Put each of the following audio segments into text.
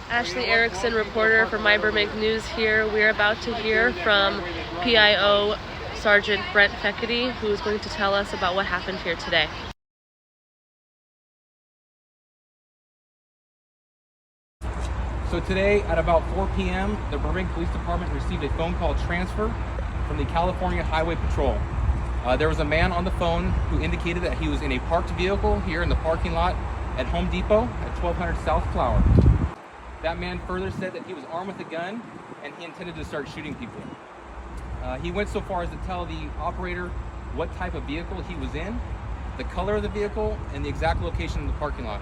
Ashley Erickson, reporter for My Burbank News here. We're about to hear from PIO Sergeant Brent Feckety, who is going to tell us about what happened here today. So today at about 4 p.m., the Burbank Police Department received a phone call transfer from the California Highway Patrol. There was a man on the phone who indicated that he was in a parked vehicle here in the parking lot at Home Depot at 1200 South Flower. That man further said that he was armed with a gun and he intended to start shooting people. He went so far as to tell the operator what type of vehicle he was in, the color of the vehicle, and the exact location of the parking lot.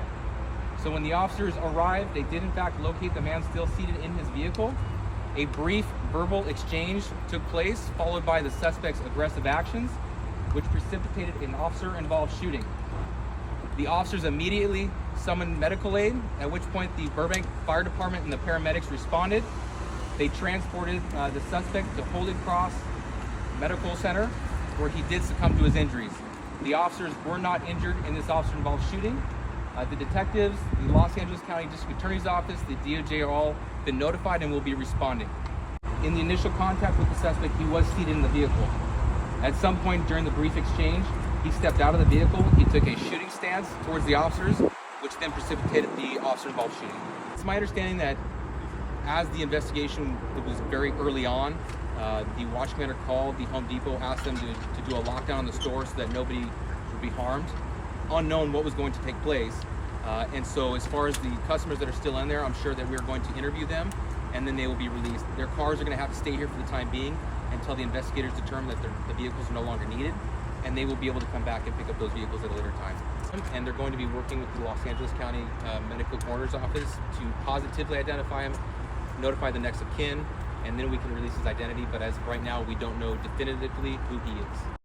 So when the officers arrived, they did in fact locate the man still seated in his vehicle. A brief verbal exchange took place, followed by the suspect's aggressive actions, which precipitated an officer-involved shooting. The officers immediately summoned medical aid, at which point the Burbank Fire Department and the paramedics responded. They transported the suspect to Holy Cross Medical Center, where he did succumb to his injuries. The officers were not injured in this officer-involved shooting. The detectives, the Los Angeles County District Attorney's Office, the DOJ are all been notified and will be responding. In the initial contact with the suspect, he was seated in the vehicle. At some point during the brief exchange, he stepped out of the vehicle. He took a shooting stance towards the officers, which then precipitated the officer-involved shooting. It's my understanding that as the investigation was very early on, the watch commander called the Home Depot, asked them to do a lockdown on the store so that nobody would be harmed. Unknown what was going to take place. And so as far as the customers that are still in there, I'm sure that we're going to interview them and then they will be released. Their cars are going to have to stay here for the time being until the investigators determine that the vehicles are no longer needed, and they will be able to come back and pick up those vehicles at a later time. And they're going to be working with the Los Angeles County Medical Coroner's Office to positively identify him, notify the next of kin, and then we can release his identity. But as of right now, we don't know definitively who he is.